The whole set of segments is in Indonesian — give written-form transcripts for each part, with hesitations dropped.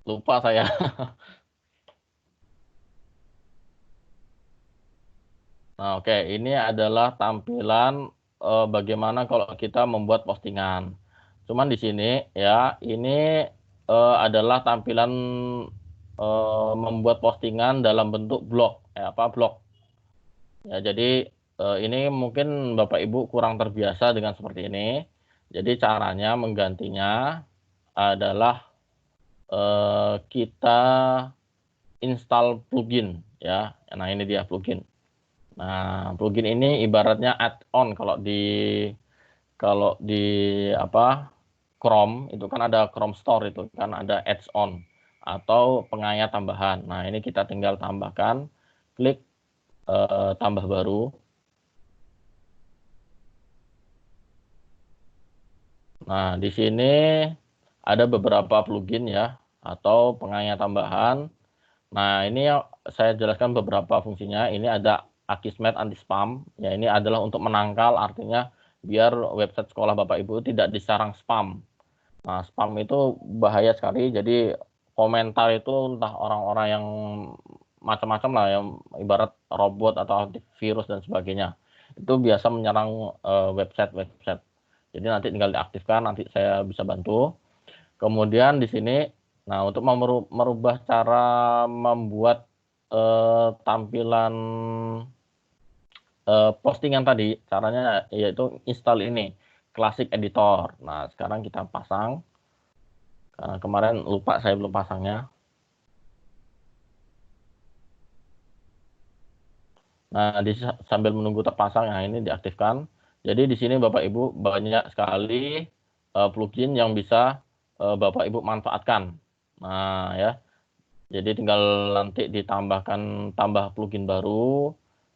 Lupa saya. Nah, oke, ini adalah tampilan bagaimana kalau kita membuat postingan. Cuman di sini ya, ini adalah tampilan membuat postingan dalam bentuk blog, blog. Ya, jadi ini mungkin Bapak Ibu kurang terbiasa dengan seperti ini. Jadi caranya menggantinya adalah kita install plugin ya. Nah, ini dia plugin. Nah, plugin ini ibaratnya add-on kalau di Chrome itu kan ada Chrome Store, itu kan ada add-on atau pengayat tambahan. Nah, ini kita tinggal tambahkan, klik tambah baru. Nah, di sini ada beberapa plugin ya atau pengayat tambahan. Nah, ini saya jelaskan beberapa fungsinya. Ini ada Akismet Anti Spam. Ya, ini adalah untuk menangkal, artinya biar website sekolah Bapak Ibu tidak disarang spam. Nah, spam itu bahaya sekali. Jadi komentar itu entah orang-orang yang macam-macam lah, yang ibarat robot atau virus dan sebagainya. Itu biasa menyerang website-website. Jadi nanti tinggal diaktifkan, nanti saya bisa bantu. Kemudian di sini, nah untuk merubah cara membuat tampilan postingan tadi, caranya yaitu install ini, Classic Editor. Nah, sekarang kita pasang. Kemarin lupa saya belum pasangnya. Nah, sambil menunggu terpasang, nah ini diaktifkan. Jadi di sini Bapak Ibu banyak sekali plugin yang bisa Bapak Ibu manfaatkan. Nah, ya. Jadi tinggal nanti ditambahkan tambah plugin baru,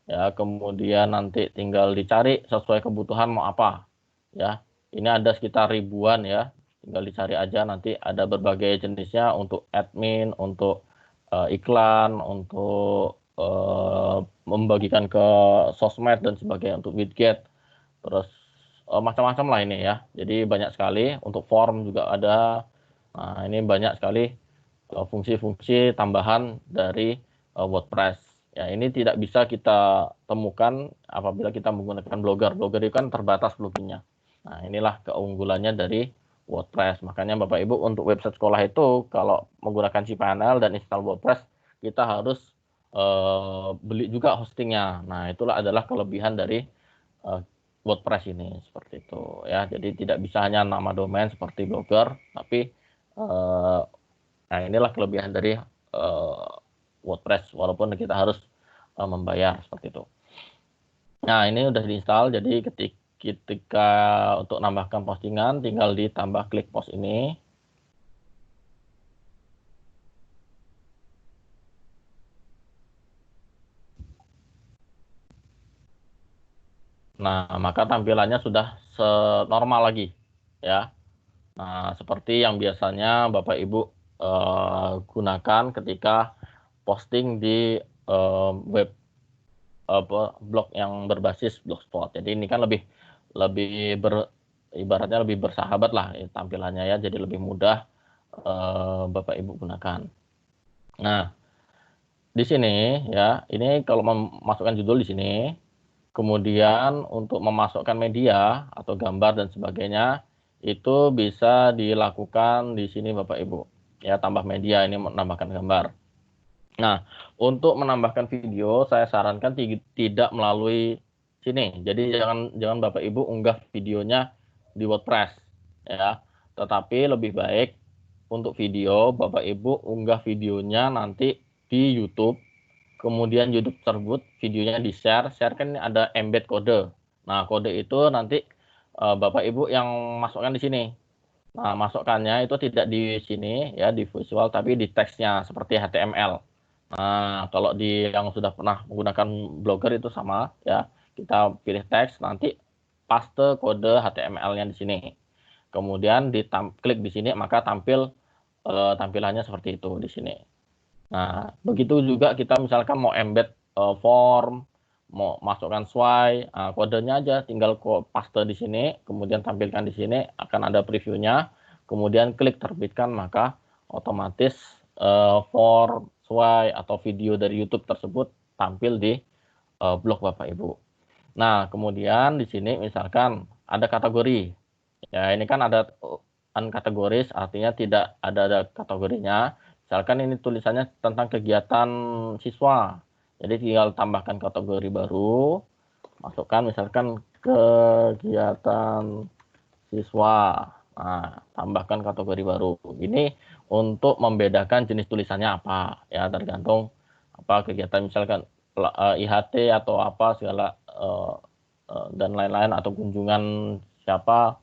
ya, kemudian nanti tinggal dicari sesuai kebutuhan mau apa, ya. Ini ada sekitar ribuan ya, tinggal dicari aja, nanti ada berbagai jenisnya untuk admin, untuk iklan, untuk membagikan ke sosmed dan sebagainya, untuk widget, terus macam-macam lah ini ya. Jadi banyak sekali, untuk form juga ada. Nah, ini banyak sekali fungsi-fungsi tambahan dari WordPress. Ya, ini tidak bisa kita temukan apabila kita menggunakan Blogger. Blogger itu kan terbatas pluginnya. Nah, inilah keunggulannya dari WordPress. Makanya Bapak Ibu untuk website sekolah itu kalau menggunakan cPanel dan install WordPress, kita harus beli juga hostingnya. Nah, itulah adalah kelebihan dari WordPress ini, seperti itu ya. Jadi tidak bisa hanya nama domain seperti Blogger, tapi nah, inilah kelebihan dari WordPress, walaupun kita harus membayar seperti itu. Nah, ini udah diinstal, jadi ketika untuk nambahkan postingan tinggal ditambah klik post ini. Nah, maka tampilannya sudah senormal lagi ya. Nah, seperti yang biasanya Bapak Ibu gunakan ketika posting di web blog yang berbasis Blogspot. Jadi ini kan lebih lebih ibaratnya lebih bersahabat lah tampilannya ya, jadi lebih mudah Bapak Ibu gunakan. Nah, di sini ya, ini kalau memasukkan judul di sini, kemudian untuk memasukkan media atau gambar dan sebagainya itu bisa dilakukan di sini Bapak Ibu. Ya, tambah media ini menambahkan gambar. Nah, untuk menambahkan video saya sarankan tidak melalui sini. Jadi jangan Bapak Ibu unggah videonya di WordPress ya. Tetapi lebih baik untuk video Bapak Ibu unggah videonya nanti di YouTube. Kemudian YouTube tersebut videonya di-share. Share kan ada embed kode. Nah, kode itu nanti Bapak Ibu yang masukkan di sini. Nah, masukkannya itu tidak di sini ya, di visual, tapi di teksnya seperti HTML. Nah, kalau di yang sudah pernah menggunakan Blogger itu sama ya. Kita pilih teks, nanti paste kode HTML-nya di sini. Kemudian klik di sini, maka tampilannya seperti itu di sini. Nah, begitu juga kita misalkan mau embed form, mau masukkan sesuai, kodenya aja tinggal paste di sini, kemudian tampilkan di sini, akan ada previewnya, kemudian klik terbitkan, maka otomatis form, sesuai atau video dari YouTube tersebut tampil di blog Bapak Ibu. Nah, kemudian di sini misalkan ada kategori. Ya, ini kan ada unkategoris, artinya tidak ada kategorinya. Misalkan ini tulisannya tentang kegiatan siswa. Jadi tinggal tambahkan kategori baru, masukkan misalkan kegiatan siswa. Nah, tambahkan kategori baru. Ini untuk membedakan jenis tulisannya apa, ya tergantung apa kegiatan misalkan IHT atau apa segala dan lain-lain atau kunjungan siapa,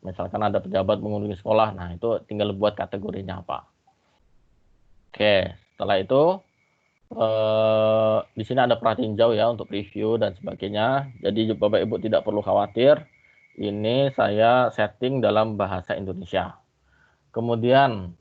misalkan ada pejabat mengunjungi sekolah. Nah, itu tinggal buat kategorinya apa. Oke, setelah itu di sini ada pratinjau ya untuk review dan sebagainya. Jadi Bapak Ibu tidak perlu khawatir. Ini saya setting dalam bahasa Indonesia. Kemudian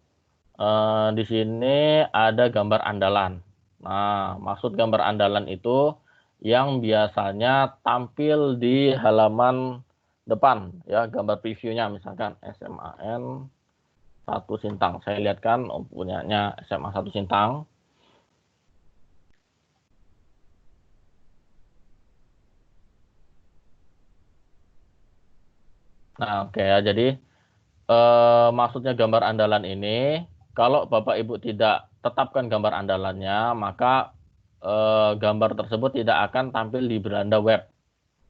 di sini ada gambar andalan. Nah, maksud gambar andalan itu yang biasanya tampil di halaman depan ya, gambar previewnya misalkan SMAN 1 Sintang. Saya lihatkan punyanya SMA 1 Sintang. Nah, oke ya. Jadi maksudnya gambar andalan ini, kalau Bapak Ibu tidak tetapkan gambar andalannya, maka gambar tersebut tidak akan tampil di beranda web.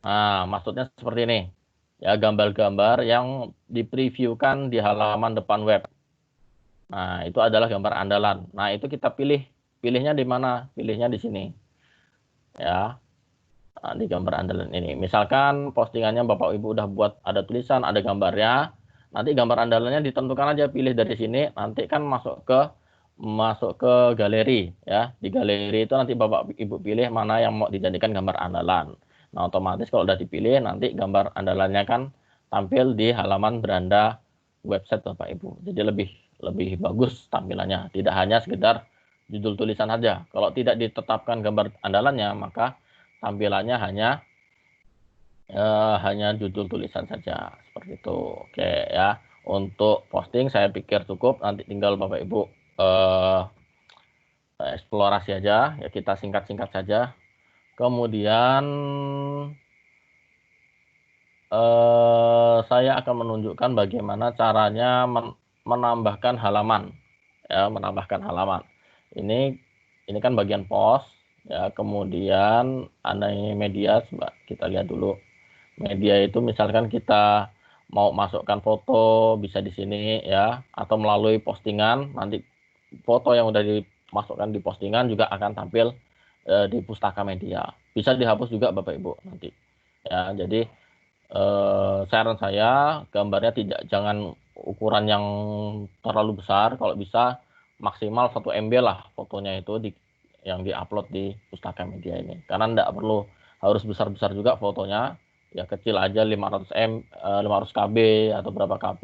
Nah, maksudnya seperti ini. Ya, gambar-gambar yang dipreviewkan di halaman depan web. Nah, itu adalah gambar andalan. Nah, itu kita pilih. Pilihnya di mana? Pilihnya di sini. Ya. Nah, di gambar andalan ini. Misalkan postingannya Bapak Ibu udah buat ada tulisan, ada gambarnya. Nanti gambar andalannya ditentukan aja, pilih dari sini. Nanti kan masuk ke galeri ya. Di galeri itu nanti Bapak Ibu pilih mana yang mau dijadikan gambar andalan. Nah, otomatis kalau udah dipilih nanti gambar andalannya kan tampil di halaman beranda website Bapak Ibu. Jadi lebih bagus tampilannya, tidak hanya sekedar judul tulisan saja. Kalau tidak ditetapkan gambar andalannya, maka tampilannya hanya judul tulisan saja seperti itu. Oke ya, untuk posting saya pikir cukup, nanti tinggal Bapak Ibu eksplorasi aja ya, kita singkat-singkat saja. Kemudian saya akan menunjukkan bagaimana caranya menambahkan halaman ya, menambahkan halaman. Ini kan bagian post ya, kemudian ada media. Coba kita lihat dulu. Media itu misalkan kita mau masukkan foto bisa di sini ya, atau melalui postingan, nanti foto yang udah dimasukkan di postingan juga akan tampil di pustaka media. Bisa dihapus juga Bapak Ibu nanti. Ya, jadi saran saya gambarnya jangan ukuran yang terlalu besar, kalau bisa maksimal 1 MB lah fotonya itu yang diupload di pustaka media ini. Karena enggak perlu harus besar-besar juga fotonya, ya kecil aja 500 KB atau berapa KB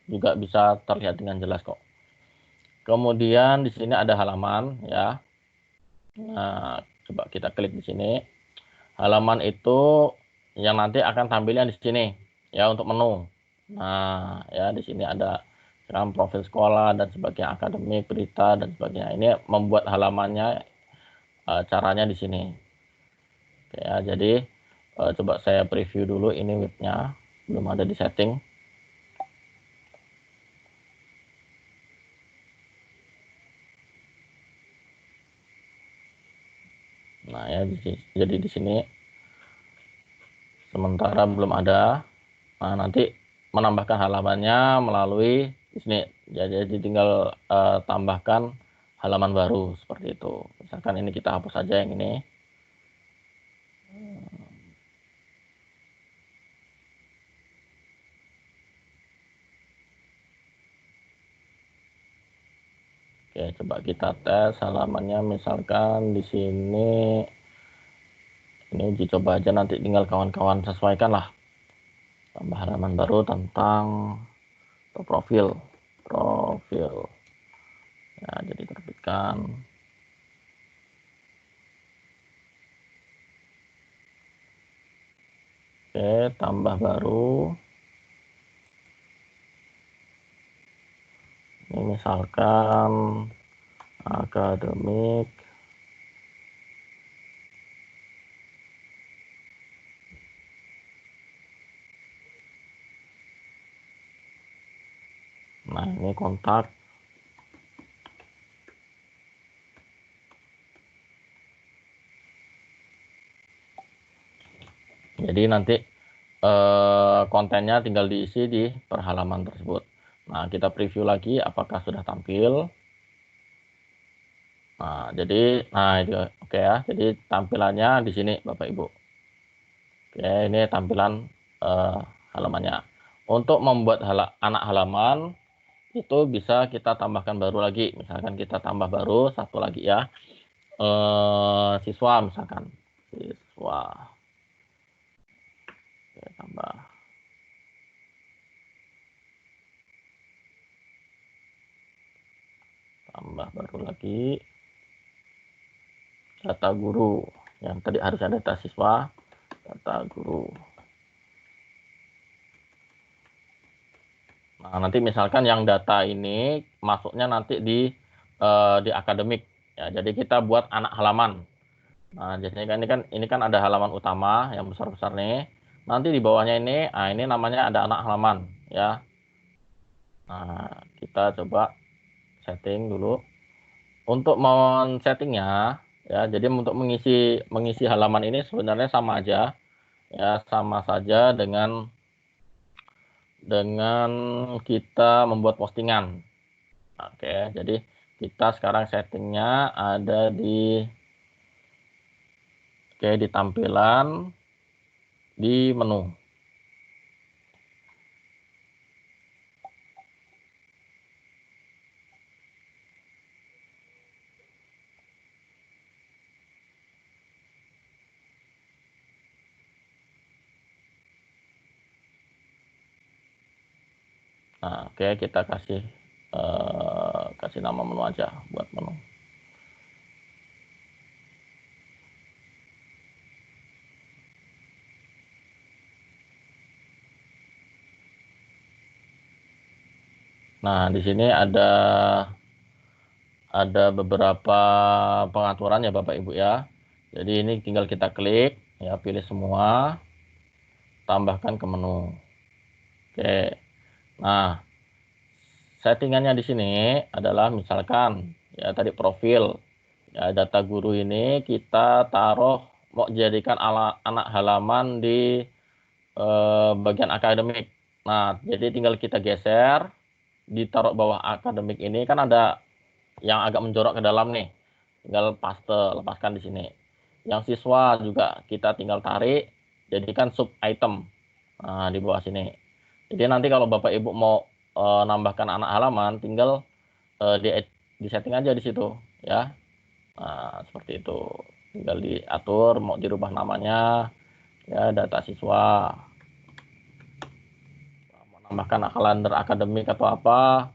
juga bisa terlihat dengan jelas kok. Kemudian di sini ada halaman ya. Nah, coba kita klik di sini. Halaman itu yang nanti akan tampilnya di sini ya untuk menu. Nah, ya di sini ada profil sekolah dan sebagainya, akademik, berita dan sebagainya. Ini membuat halamannya caranya di sini. Oke ya, jadi coba saya preview dulu, ini webnya belum ada di setting. Nah, ya jadi di sini sementara belum ada. Nah, nanti menambahkan halamannya melalui di sini. Jadi tinggal tambahkan halaman baru seperti itu. Misalkan ini kita hapus saja yang ini. Oke, coba kita tes halamannya, misalkan di sini. Ini uji coba aja, nanti tinggal kawan-kawan sesuaikan lah. Tambah halaman baru tentang profil. Ya, jadi terbitkan. Oke, tambah baru. Ini misalkan akademik nah ini kontak jadi nanti kontennya tinggal diisi di perhalaman tersebut. Nah kita preview lagi apakah sudah tampil. Nah jadi itu oke ya, jadi tampilannya di sini Bapak Ibu. Oke, ini tampilan halamannya. Untuk membuat anak halaman itu bisa kita tambahkan baru lagi. Misalkan kita tambah baru satu lagi ya, siswa misalkan, siswa. Oke, tambah baru lagi data guru. Yang tadi harus ada data siswa, data guru. Nah, nanti misalkan yang data ini masuknya nanti di akademik ya. Jadi kita buat anak halaman. Nah, biasanya ini kan ada halaman utama yang besar-besar nih. Nanti di bawahnya ini, ini namanya ada anak halaman ya. Nah, kita coba setting dulu. Untuk men-settingnya ya, jadi untuk mengisi halaman ini sebenarnya sama aja ya, sama saja dengan kita membuat postingan. Oke, jadi kita sekarang settingnya ada di tampilan di menu. Nah, oke, kita kasih nama menu aja buat menu. Nah, di sini ada beberapa pengaturan ya Bapak Ibu ya. Jadi ini tinggal kita klik ya, pilih semua, tambahkan ke menu. Oke. Nah, settingannya di sini adalah misalkan ya tadi profil ya, data guru ini kita taruh mau jadikan anak halaman di bagian akademik. Nah, jadi tinggal kita geser, ditaruh bawah akademik ini kan ada yang agak menjorok ke dalam nih. Tinggal lepaskan di sini. Yang siswa juga kita tinggal tarik, jadikan sub item. Nah, di bawah sini. Jadi nanti kalau Bapak Ibu mau nambahkan anak halaman, tinggal di setting aja di situ ya. Nah, seperti itu. Tinggal diatur mau dirubah namanya ya, data siswa. Mau nambahkan kalender akademik atau apa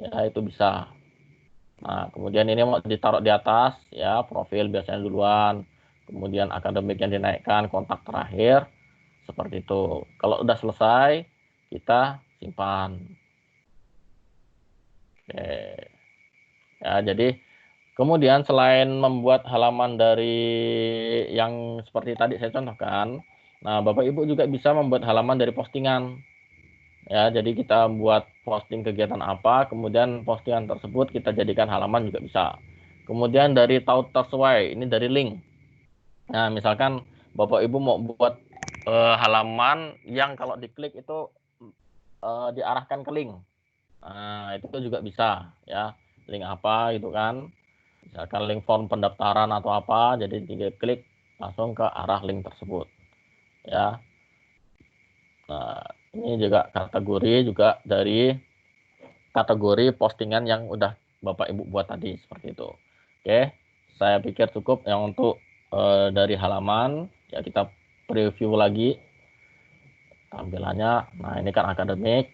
ya, itu bisa. Nah, kemudian ini mau ditaruh di atas ya, profil biasanya duluan, kemudian akademik yang dinaikkan, kontak terakhir, seperti itu. Kalau udah selesai, kita simpan. Oke. Ya, jadi kemudian selain membuat halaman dari yang seperti tadi saya contohkan, nah Bapak Ibu juga bisa membuat halaman dari postingan. Ya, jadi kita buat posting kegiatan apa, kemudian postingan tersebut kita jadikan halaman juga bisa. Kemudian dari taught sesuai, ini dari link. Nah, misalkan Bapak Ibu mau buat halaman yang kalau diklik itu diarahkan ke link. Nah, itu juga bisa ya. Link apa gitu kan. Misalkan link form pendaftaran atau apa, jadi tinggal klik langsung ke arah link tersebut. Ya. Nah, ini juga kategori juga dari kategori postingan yang udah Bapak Ibu buat tadi seperti itu. Oke, saya pikir cukup yang untuk dari halaman ya, kita preview lagi tampilannya. Nah, ini kan akademik,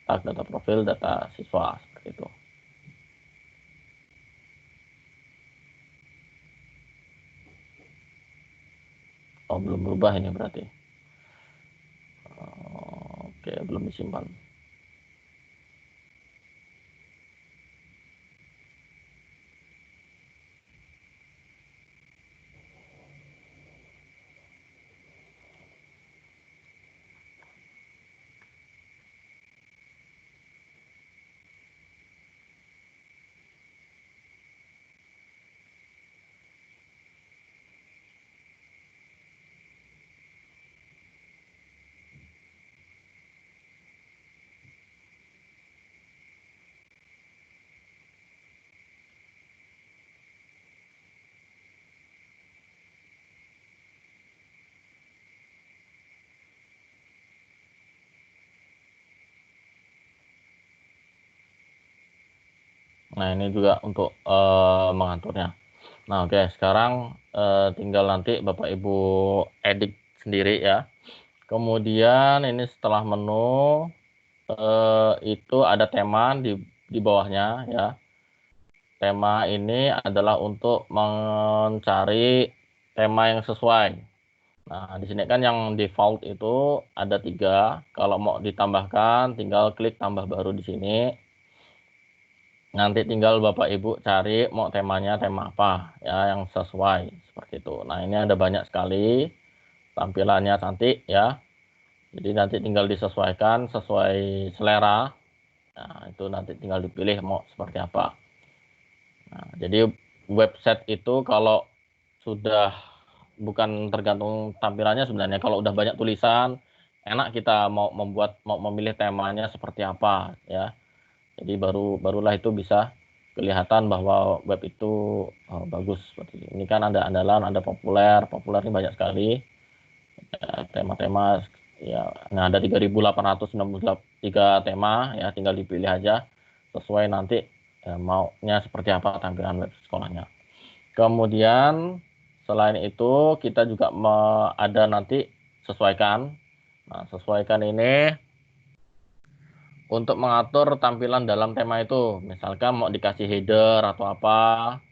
data profil, data siswa seperti itu. Oh, belum berubah ini berarti. Oke, belum disimpan. Nah, ini juga untuk mengaturnya. Nah, oke, sekarang tinggal nanti Bapak Ibu edit sendiri ya. Kemudian ini setelah menu itu ada tema di bawahnya ya. Tema ini adalah untuk mencari tema yang sesuai. Nah, di sini kan yang default itu ada 3. Kalau mau ditambahkan, tinggal klik tambah baru di sini. Nanti tinggal Bapak Ibu cari mau temanya tema apa ya yang sesuai seperti itu. Nah, ini ada banyak sekali, tampilannya cantik ya. Jadi nanti tinggal disesuaikan sesuai selera. Nah, itu nanti tinggal dipilih mau seperti apa. Nah, jadi website itu kalau sudah bukan tergantung tampilannya sebenarnya. Kalau udah banyak tulisan, enak kita mau memilih temanya seperti apa ya. Jadi barulah itu bisa kelihatan bahwa web itu bagus seperti ini. Ini kan ada andalan, ada populer. Populer ini banyak sekali. Tema-tema ya. Nah, ada 3.893 tema ya, tinggal dipilih aja sesuai nanti maunya seperti apa tampilan web sekolahnya. Kemudian selain itu kita juga ada nanti sesuaikan. Nah, sesuaikan ini untuk mengatur tampilan dalam tema itu. Misalkan mau dikasih header atau apa.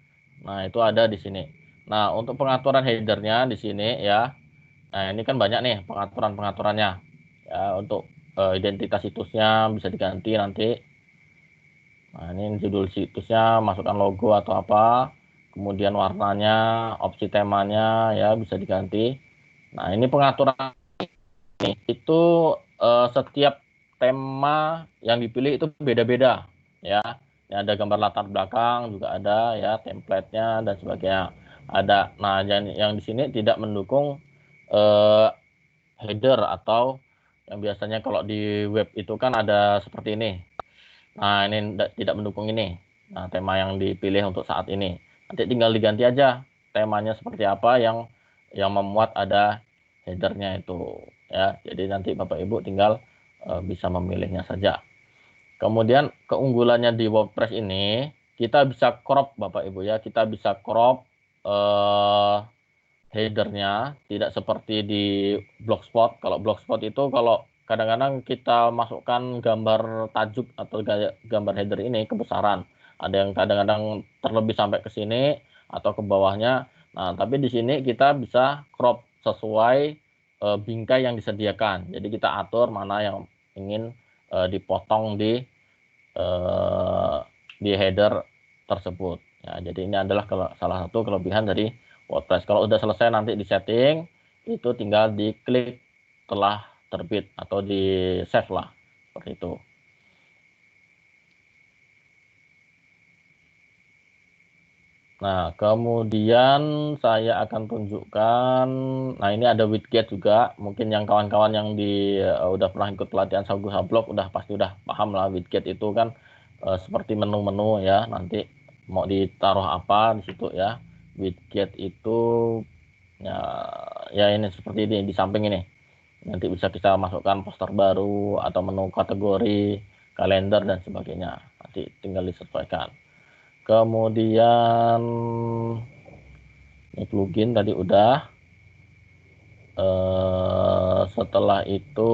Nah, itu ada di sini. Nah, untuk pengaturan headernya di sini ya. Nah, ini kan banyak nih pengaturan-pengaturannya. Ya, untuk identitas situsnya bisa diganti nanti. Nah, ini judul situsnya, masukkan logo atau apa. Kemudian warnanya, opsi temanya ya bisa diganti. Nah, ini pengaturan itu setiap tema yang dipilih itu beda-beda ya. Ini ada gambar latar belakang juga ada ya, template-nya dan sebagainya. Ada. Nah, yang di sini tidak mendukung header atau yang biasanya kalau di web itu kan ada seperti ini. Nah, ini tidak mendukung ini. Nah, tema yang dipilih untuk saat ini. Nanti tinggal diganti aja temanya seperti apa yang memuat ada headernya itu ya. Jadi nanti Bapak Ibu tinggal bisa memilihnya saja. Kemudian keunggulannya di WordPress ini kita bisa crop Bapak Ibu ya. Kita bisa crop headernya tidak seperti di Blogspot. Kalau Blogspot itu kalau kadang-kadang kita masukkan gambar tajuk atau gambar header ini kebesaran. Ada yang kadang-kadang terlebih sampai ke sini atau ke bawahnya. Nah, tapi di sini kita bisa crop sesuai bingkai yang disediakan. Jadi kita atur mana yang ingin dipotong di header tersebut. Ya, jadi ini adalah salah satu kelebihan dari WordPress. Kalau udah selesai nanti di setting, itu tinggal diklik telah terbit atau di save lah, seperti itu. Nah, kemudian saya akan tunjukkan, nah ini ada widget juga, mungkin yang kawan-kawan yang udah pernah ikut pelatihan Sagu Hablog pasti udah paham lah widget itu kan seperti menu-menu ya, nanti mau ditaruh apa di situ ya. Widget itu ya ini seperti ini di samping ini. Nanti bisa kita masukkan poster baru atau menu kategori, kalender dan sebagainya. Nanti tinggal disesuaikan. Kemudian ini plugin tadi udah. Setelah itu,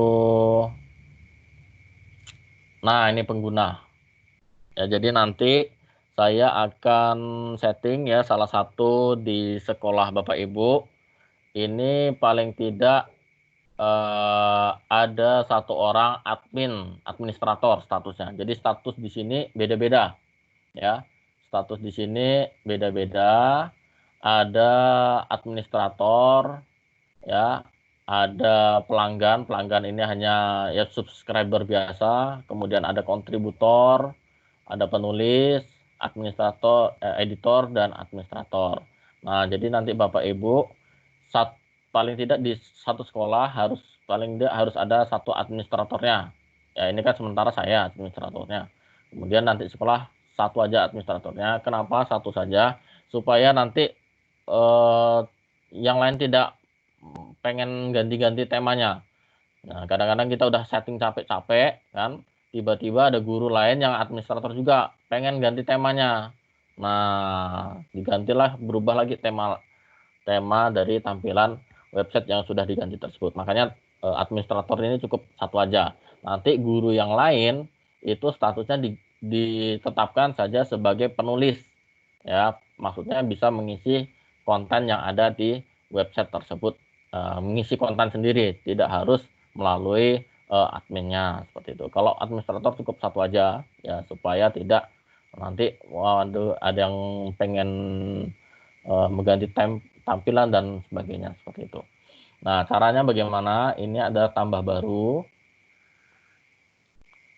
nah ini pengguna. Ya, jadi nanti saya akan setting ya salah satu di sekolah Bapak Ibu. Ini paling tidak ada 1 orang administrator statusnya. Jadi status di sini beda-beda ya. Status di sini beda-beda. Ada administrator ya, ada pelanggan. Pelanggan ini hanya ya subscriber biasa, kemudian ada kontributor, ada penulis, administrator, editor dan administrator. Nah, jadi nanti Bapak Ibu paling tidak di satu sekolah paling tidak harus ada 1 administratornya. Ya, ini kan sementara saya administratornya. Kemudian nanti sekolah 1 aja administratornya. Kenapa 1 saja? Supaya nanti yang lain tidak pengen ganti-ganti temanya. Nah, kadang-kadang kita udah setting capek-capek kan. tiba-tiba ada guru lain yang administrator juga pengen ganti temanya. Nah, digantilah, berubah lagi tema dari tampilan website yang sudah diganti tersebut. Makanya administrator ini cukup satu aja. Nanti guru yang lain itu statusnya ditetapkan saja sebagai penulis. Ya, maksudnya bisa mengisi konten yang ada di website tersebut, mengisi konten sendiri, tidak harus melalui adminnya, seperti itu. Kalau administrator cukup satu aja ya, supaya tidak nanti waduh ada yang pengen mengganti tampilan dan sebagainya, seperti itu. Nah, caranya bagaimana? Ini ada tambah baru.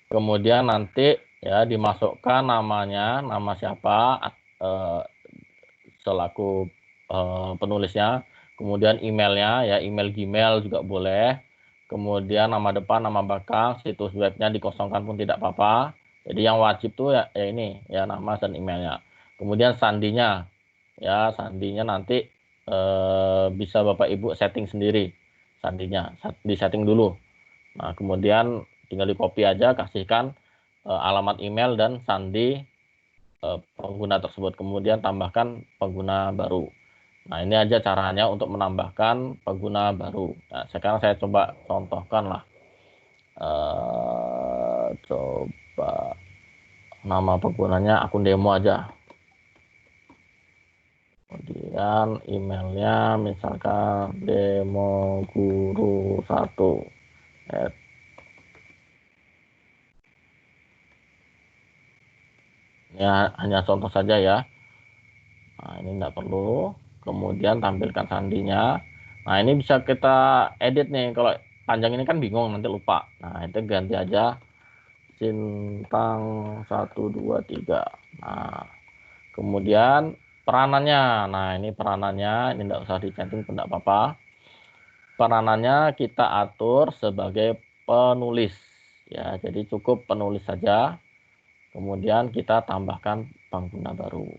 Kemudian nanti ya dimasukkan namanya, nama siapa selaku penulisnya, kemudian emailnya ya, email Gmail juga boleh. Kemudian nama depan, nama belakang, situs webnya dikosongkan pun tidak apa-apa. Jadi yang wajib tuh ya ini ya, nama dan emailnya. Kemudian sandinya ya, sandinya nanti bisa Bapak Ibu setting sendiri sandinya, di setting dulu. Nah, kemudian tinggal di copy aja, kasihkan alamat email dan sandi pengguna tersebut, kemudian tambahkan pengguna baru. Nah, ini aja caranya untuk menambahkan pengguna baru. Nah, sekarang saya coba contohkan lah. Coba nama penggunanya akun demo aja. Kemudian emailnya misalkan demoguru1. Ya, hanya contoh saja ya. Nah, ini enggak perlu. Kemudian tampilkan sandinya. Nah, ini bisa kita edit nih. Kalau panjang ini kan bingung, nanti lupa. Nah, itu ganti aja Sintang 123. Nah, kemudian peranannya. Nah, ini peranannya. Ini enggak usah dicentang, enggak apa-apa. Peranannya kita atur sebagai penulis. Ya, jadi cukup penulis saja. Kemudian kita tambahkan pengguna baru.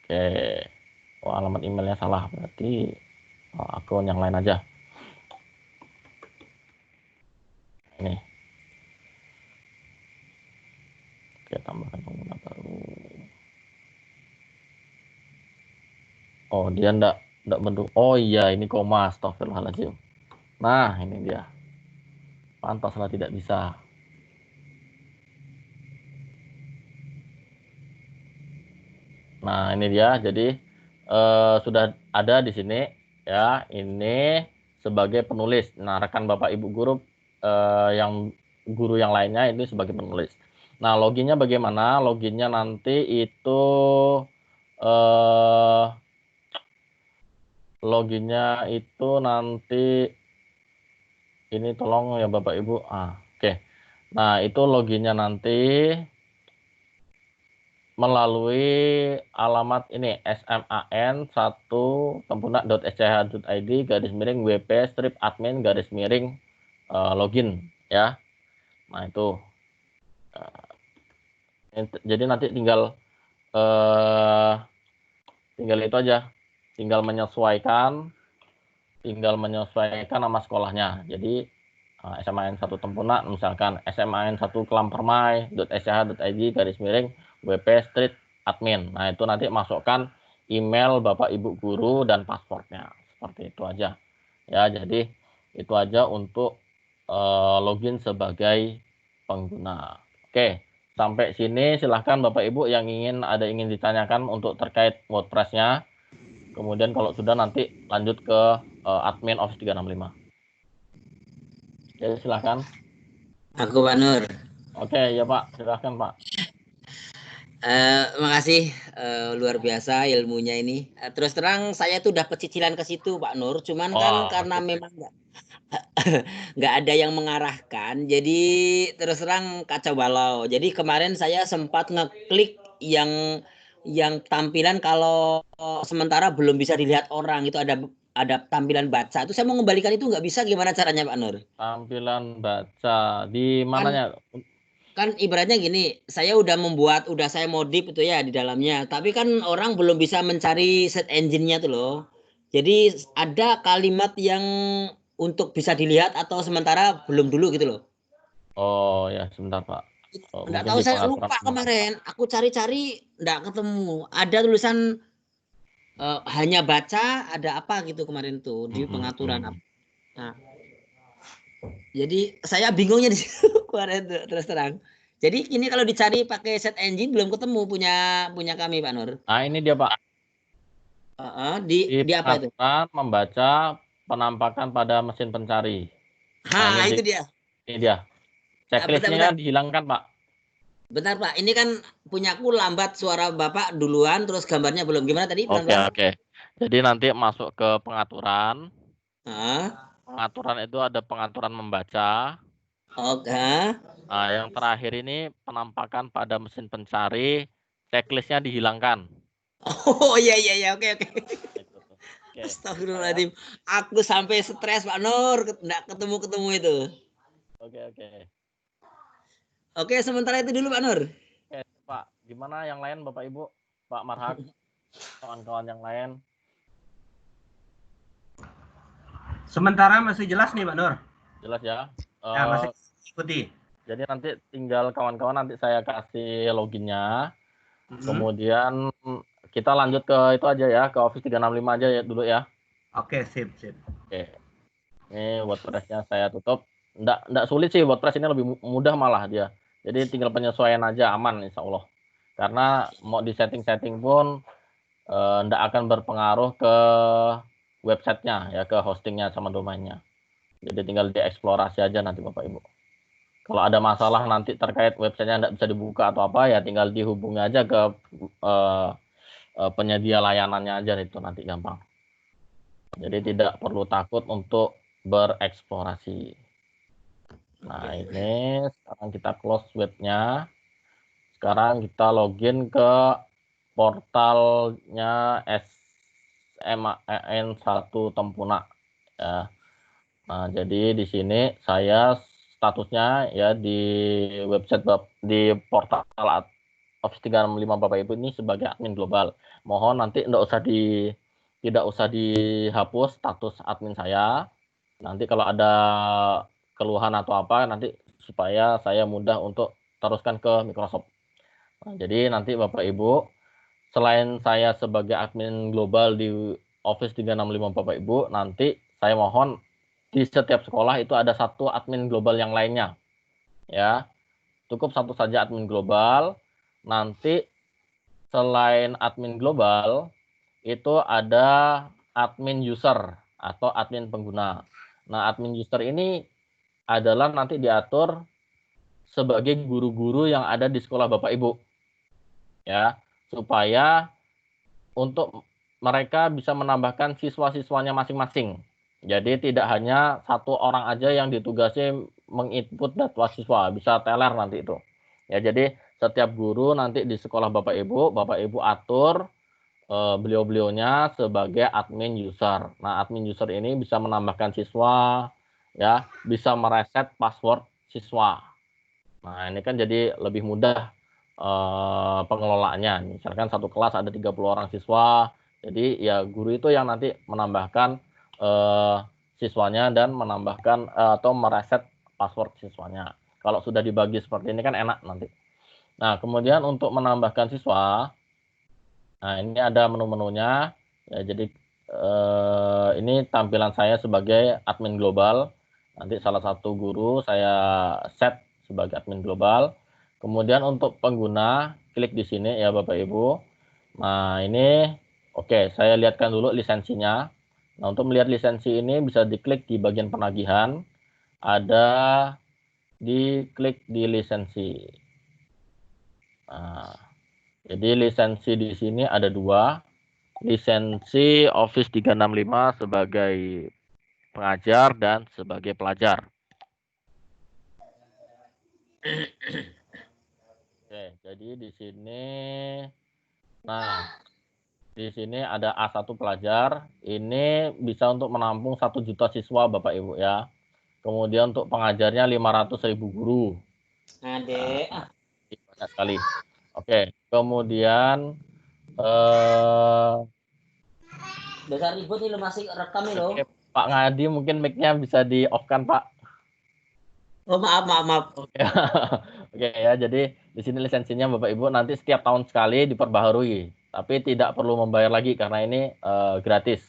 Oke, oh, alamat emailnya salah, berarti akun yang lain aja. Ini. Oke, tambahkan pengguna baru. Oh, dia enggak bentuk. Oh iya, ini koma, astagfirullahaladzim. Nah, ini dia. Pantaslah tidak bisa. Nah, ini dia. Jadi sudah ada di sini ya, ini sebagai penulis. Nah, rekan Bapak Ibu guru yang lainnya ini sebagai penulis. Nah, loginnya bagaimana? Loginnya nanti itu loginnya itu nanti ini tolong ya Bapak Ibu. Oke. Nah, itu loginnya nanti melalui alamat ini sman.1tempunak.sch.id/wp-admin/login ya. Nah, itu. Jadi nanti tinggal itu aja. Tinggal menyesuaikan nama sekolahnya. Jadi SMAN 1 Tempunak misalkan SMAN 1 kelampermai.sch.id/wp-admin. Nah, itu nanti masukkan email Bapak Ibu guru dan passwordnya. Seperti itu aja. Ya, jadi itu aja untuk login sebagai pengguna. Oke, sampai sini silahkan Bapak Ibu yang ingin ditanyakan untuk terkait WordPress-nya. Kemudian kalau sudah nanti lanjut ke admin Office 365. Ya, silahkan. Aku Pak Nur. Oke, ya Pak, silahkan Pak. Makasih, luar biasa ilmunya ini. Terus terang saya tuh dapat cicilan ke situ Pak Nur, cuman kan karena memang nggak ada yang mengarahkan, jadi terus terang kacau balau. Jadi kemarin saya sempat ngeklik yang tampilan kalau sementara belum bisa dilihat orang, itu ada tampilan baca. Itu saya mau mengembalikan, itu nggak bisa, gimana caranya Pak Nur? Tampilan baca di mananya? Kan ibaratnya gini, saya udah saya modif itu ya di dalamnya, tapi kan orang belum bisa mencari search engine-nya tuh loh. Jadi ada kalimat yang untuk bisa dilihat atau sementara belum dulu gitu loh. Oh ya, sebentar Pak. Nggak Mungkin tahu, di saya pengaturan lupa kemarin. Aku cari-cari nggak ketemu. Ada tulisan hanya baca, ada apa gitu kemarin tuh di pengaturan. Nah, jadi saya bingungnya di situ kemarin tuh, terus terang. Jadi ini kalau dicari pakai set engine belum ketemu punya punya kami Pak Nur. Nah, ini dia Pak. Di Di apa itu? pengaturan membaca penampakan pada mesin pencari. Nah, Ha, itu dia. ini dia. Bentar-bentar. Checklistnya dihilangkan Pak. Bentar Pak, ini kan punyaku lambat suara Bapak duluan, terus gambarnya belum. Gimana tadi Oke, pelan-pelan? oke. Jadi nanti masuk ke pengaturan. Ah, Pengaturan itu ada pengaturan membaca. oke. Nah, yang terakhir ini penampakan pada mesin pencari. Checklistnya dihilangkan. Oh iya iya iya, oke oke. Itu tuh. Oke, saya. Astagfirullahaladzim. Aku sampai stres Pak Nur, nggak ketemu-ketemu itu. Oke, oke. Oke, sementara itu dulu Pak Nur. Oke, Pak. Gimana yang lain Bapak Ibu? Pak Marhak, kawan-kawan yang lain. Sementara masih jelas nih Pak Nur. Jelas ya? Ya, masih ikuti. Jadi nanti tinggal kawan-kawan nanti saya kasih loginnya. Kemudian kita lanjut ke itu aja ya, ke Office 365 aja ya dulu ya. Oke, sip, sip. Oke. Ini WordPress-nya saya tutup. Nggak sulit sih, WordPress ini lebih mudah malah dia. Jadi tinggal penyesuaian aja, aman insya Allah. Karena mau di setting-setting pun nggak akan berpengaruh ke websitenya ya, ke hostingnya sama domainnya. Jadi tinggal dieksplorasi aja nanti Bapak Ibu. Kalau ada masalah nanti terkait websitenya nggak bisa dibuka atau apa ya tinggal dihubungi aja ke penyedia layanannya aja, itu nanti gampang. Jadi tidak perlu takut untuk bereksplorasi. Nah, ini sekarang kita close webnya. Sekarang kita login ke portalnya SMAN1 Tempuna ya. Nah, jadi di sini saya statusnya ya di website di portal Office 365 Bapak Ibu ini sebagai admin global. Mohon nanti tidak usah dihapus status admin saya. Nanti kalau ada keluhan atau apa nanti supaya saya mudah untuk teruskan ke Microsoft. Nah, jadi nanti Bapak Ibu, selain saya sebagai admin global di Office 365 Bapak Ibu, nanti saya mohon di setiap sekolah itu ada satu admin global yang lainnya. Ya, cukup satu saja admin global. Nanti selain admin global, itu ada admin user atau admin pengguna. Nah, admin user ini adalah nanti diatur sebagai guru-guru yang ada di sekolah Bapak Ibu. Ya, supaya untuk mereka bisa menambahkan siswa-siswanya masing-masing. Jadi tidak hanya satu orang aja yang ditugasi menginput data siswa, bisa teler nanti itu. Ya, jadi setiap guru nanti di sekolah Bapak Ibu atur beliau-beliaunya sebagai admin user. Nah, admin user ini bisa menambahkan siswa, ya, bisa mereset password siswa. Nah, ini kan jadi lebih mudah pengelolaannya. Misalkan satu kelas ada 30 orang siswa, jadi ya guru itu yang nanti menambahkan siswanya dan menambahkan atau mereset password siswanya. Kalau sudah dibagi seperti ini kan enak nanti. Nah, kemudian untuk menambahkan siswa, nah ini ada menu-menunya. Ya, jadi ini tampilan saya sebagai admin global. Nanti salah satu guru saya set sebagai admin global. Kemudian untuk pengguna, klik di sini ya Bapak Ibu. Nah, ini oke, saya lihatkan dulu lisensinya. Nah, untuk melihat lisensi ini bisa diklik di bagian penagihan. Ada diklik di lisensi. Nah, jadi lisensi di sini ada dua. Lisensi Office 365 sebagai pengajar dan sebagai pelajar. Oke, jadi di sini, nah, di sini ada A1 pelajar. Ini bisa untuk menampung 1 juta siswa Bapak Ibu ya. Kemudian untuk pengajarnya 500.000 guru. Adek. Nah, banyak sekali. Oke, kemudian Dasar ribut ini masih rekam ini loh. Pak Ngadi mungkin mic-nya bisa di off kan Pak? Oh, maaf, maaf, maaf. Oke. Oke ya, jadi di sini lisensinya Bapak Ibu nanti setiap tahun sekali diperbaharui, tapi tidak perlu membayar lagi karena ini gratis.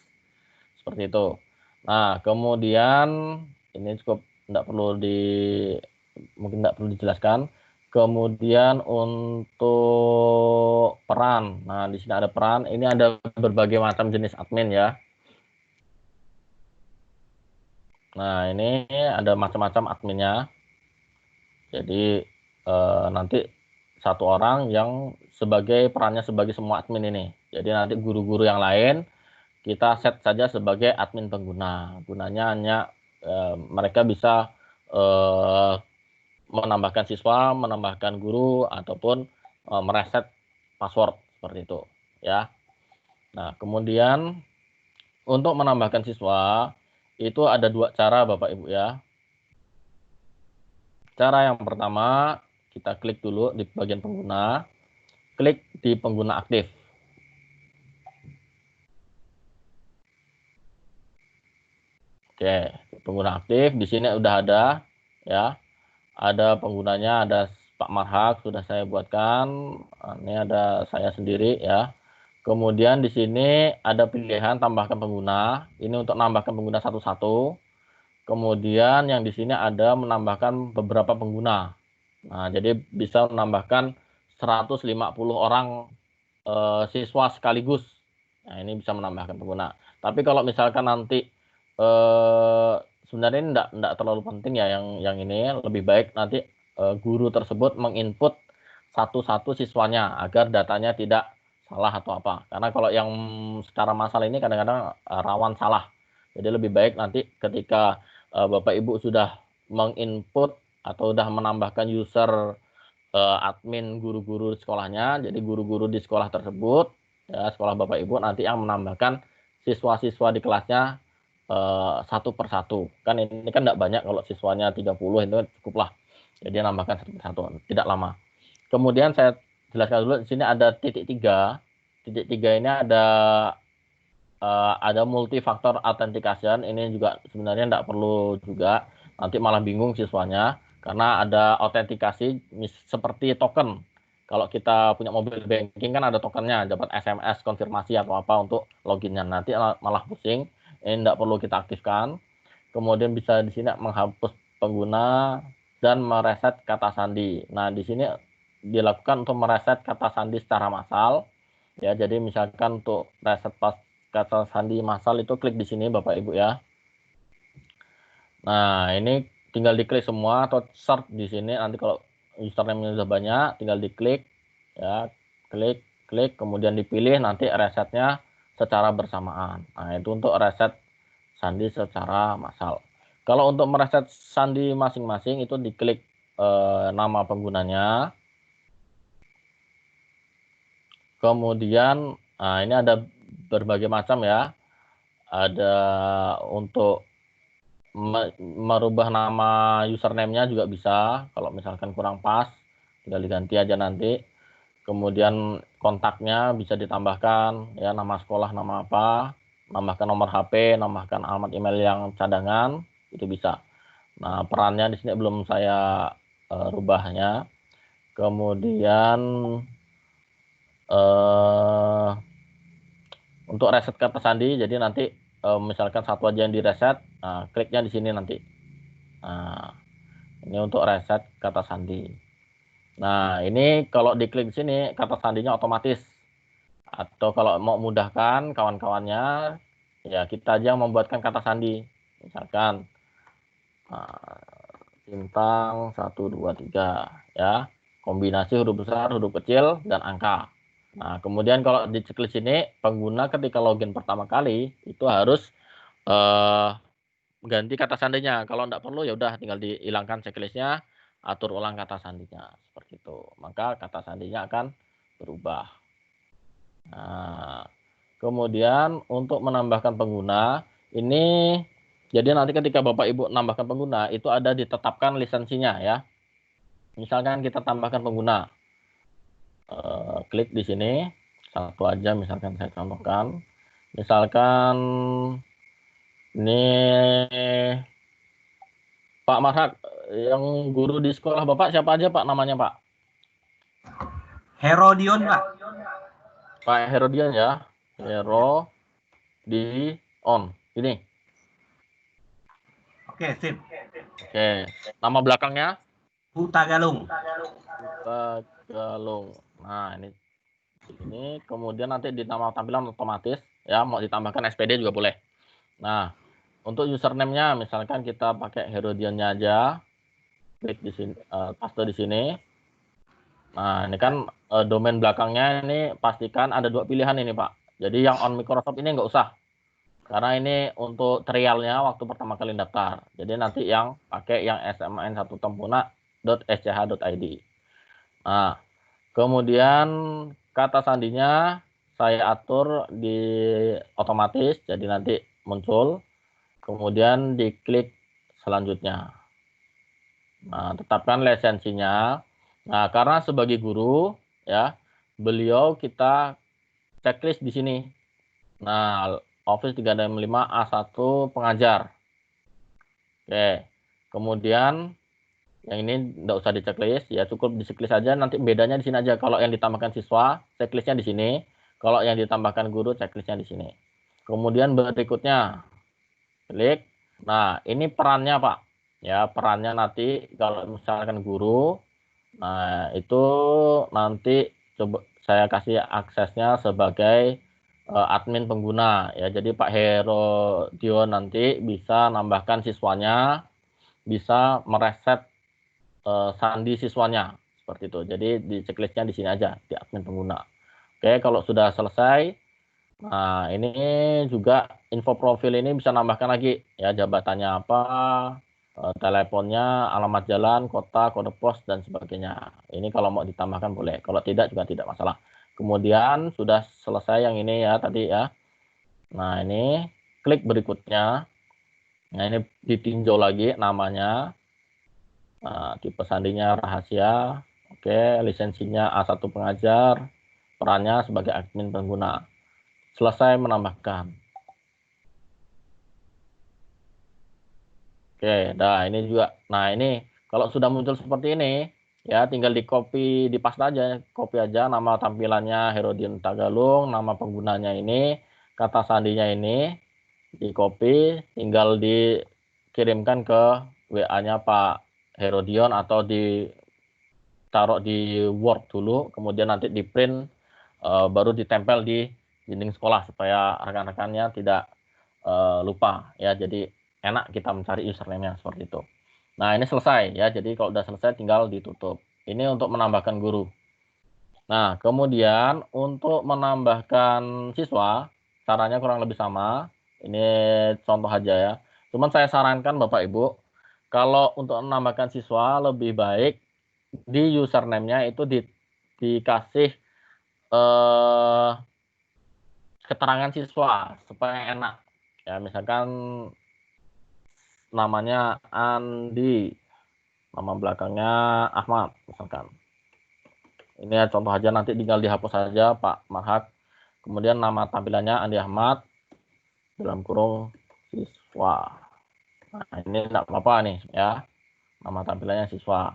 Seperti itu. Nah, kemudian ini cukup mungkin tidak perlu dijelaskan. Kemudian untuk peran. Nah, di sini ada peran. Ini ada berbagai macam jenis admin ya. Nah, ini ada macam-macam adminnya. Jadi nanti satu orang yang perannya sebagai semua admin ini. Jadi nanti guru-guru yang lain kita set saja sebagai admin pengguna. Gunanya hanya mereka bisa menambahkan siswa, menambahkan guru, ataupun mereset password seperti itu ya. Nah, kemudian untuk menambahkan siswa itu ada 2 cara Bapak Ibu ya. Cara yang pertama, kita klik dulu di bagian pengguna, klik di pengguna aktif. Oke, pengguna aktif di sini udah ada ya. Ada penggunanya, ada Pak Marhak sudah saya buatkan. Ini ada saya sendiri ya. Kemudian di sini ada pilihan tambahkan pengguna. Ini untuk nambahkan pengguna satu-satu. Kemudian yang di sini ada menambahkan beberapa pengguna. Nah, jadi bisa menambahkan 150 orang siswa sekaligus. Nah, ini bisa menambahkan pengguna. Tapi kalau misalkan nanti sebenarnya ini enggak terlalu penting ya yang ini, lebih baik nanti guru tersebut menginput satu-satu siswanya agar datanya tidak salah atau apa. Karena kalau yang secara massal ini kadang-kadang rawan salah. Jadi lebih baik nanti ketika Bapak Ibu sudah menginput atau sudah menambahkan user admin guru-guru sekolahnya, jadi guru-guru di sekolah tersebut, ya, sekolah Bapak Ibu nanti yang menambahkan siswa-siswa di kelasnya satu persatu. Kan ini kan tidak banyak, kalau siswanya 30 itu cukuplah. Jadi nambahkan satu persatu, tidak lama. Kemudian saya jelaskan dulu, di sini ada titik 3. Titik 3 ini ada multifaktor authentication. Ini juga sebenarnya tidak perlu juga, nanti malah bingung siswanya karena ada autentikasi seperti token. Kalau kita punya mobile banking kan ada tokennya, dapat SMS konfirmasi atau apa untuk loginnya, nanti malah pusing. Ini tidak perlu kita aktifkan. Kemudian bisa di sini menghapus pengguna dan mereset kata sandi. Nah, di sini dilakukan untuk mereset kata sandi secara massal ya. Jadi misalkan untuk reset kata sandi massal itu klik di sini Bapak Ibu ya. Nah, ini tinggal diklik semua atau search di sini. Nanti kalau username-nya sudah banyak, tinggal diklik ya, klik, kemudian dipilih nanti resetnya secara bersamaan. Nah, itu untuk reset sandi secara massal. Kalau untuk mereset sandi masing-masing itu diklik nama penggunanya. Kemudian ini ada berbagai macam ya. Ada untuk merubah nama username-nya juga bisa. Kalau misalkan kurang pas, tinggal diganti aja nanti. Kemudian kontaknya bisa ditambahkan ya, nama sekolah, nama apa, nambahkan nomor HP, nambahkan alamat email yang cadangan, itu bisa. Nah, perannya di sini belum saya rubahnya. Kemudian untuk reset kata sandi, jadi nanti misalkan satu aja yang direset, kliknya di sini nanti. Nah, ini untuk reset kata sandi. Nah, ini kalau diklik di sini kata sandinya otomatis. Atau kalau mau mudahkan kawan-kawannya, ya kita aja yang membuatkan kata sandi. Misalkan bintang 1 2 3 ya. Kombinasi huruf besar, huruf kecil dan angka. Nah, kemudian kalau di checklist ini pengguna ketika login pertama kali itu harus ganti kata sandinya. Kalau enggak perlu ya udah tinggal dihilangkan checklistnya, atur ulang kata sandinya seperti itu. Maka kata sandinya akan berubah. Nah, kemudian untuk menambahkan pengguna ini, jadi nanti ketika Bapak Ibu menambahkan pengguna itu ada ditetapkan lisensinya ya. Misalkan kita tambahkan pengguna, klik di sini satu aja, misalkan saya contohkan, misalkan ini Pak Marhak, yang guru di sekolah Bapak siapa aja Pak namanya Pak? Herodion, Pak. Pak Herodian ya. Herodion. Ini. Oke, sip. Oke. Nama belakangnya? Hutagalung. Hutagalung. Nah, ini kemudian nanti di nama tampilan otomatis ya, mau ditambahkan SPD juga boleh. Nah, untuk username-nya misalkan kita pakai Herodiannya aja. Klik di sini, paste di sini. Nah, ini kan domain belakangnya ini pastikan ada 2 pilihan ini, Pak. Jadi yang on Microsoft ini nggak usah. Karena ini untuk trialnya waktu pertama kali daftar. Jadi nanti yang pakai yang sman1tempuna.sch.id. Nah, kemudian kata sandinya saya atur di otomatis, jadi nanti muncul. Kemudian diklik selanjutnya. Nah, tetapkan lisensinya. Nah, karena sebagai guru ya, beliau kita checklist di sini. Nah, Office 365 A1 pengajar. Oke. Kemudian yang ini enggak usah di checklist, ya cukup di checklist aja. Nanti bedanya di sini aja. Kalau yang ditambahkan siswa, checklistnya di sini. Kalau yang ditambahkan guru, checklistnya di sini. Kemudian berikutnya, klik. Nah, ini perannya Pak. Ya, perannya nanti kalau misalkan guru, nah itu nanti coba saya kasih aksesnya sebagai admin pengguna ya. Jadi Pak Herodion nanti bisa nambahkan siswanya, bisa mereset sandi siswanya seperti itu. Jadi di checklistnya di sini aja di admin pengguna. Oke, kalau sudah selesai, nah ini juga info profil ini bisa nambahkan lagi ya, jabatannya apa, teleponnya, alamat jalan, kota, kode pos dan sebagainya. Ini kalau mau ditambahkan boleh, kalau tidak juga tidak masalah. Kemudian sudah selesai yang ini ya tadi ya. Nah, ini klik berikutnya. Nah, ini ditinjau lagi namanya. Nah, tipe sandinya rahasia. Oke, lisensinya A1 pengajar. Perannya sebagai admin pengguna. Selesai menambahkan. Oke, nah ini juga. Nah, ini kalau sudah muncul seperti ini, ya tinggal di copy, di paste aja, copy aja nama tampilannya Herodian Tagalung, nama penggunanya ini, kata sandinya ini, di copy, tinggal dikirimkan ke WA-nya Pak Herodion atau ditaruh di Word dulu, kemudian nanti di print, baru ditempel di dinding sekolah supaya rekan-rekannya tidak lupa ya. Jadi enak kita mencari username-nya seperti itu. Nah, ini selesai ya. Jadi kalau udah selesai tinggal ditutup. Ini untuk menambahkan guru. Nah, kemudian untuk menambahkan siswa, caranya kurang lebih sama. Ini contoh aja ya. Cuman saya sarankan Bapak Ibu, kalau untuk menambahkan siswa lebih baik di username-nya itu dikasih keterangan siswa supaya enak. Ya, misalkan namanya Andi, nama belakangnya Ahmad misalkan. Ini ya contoh aja, nanti tinggal dihapus saja Pak Marhak. Kemudian nama tampilannya Andi Ahmad dalam kurung siswa. Nah, ini enggak apa-apa nih ya. Nama tampilannya siswa.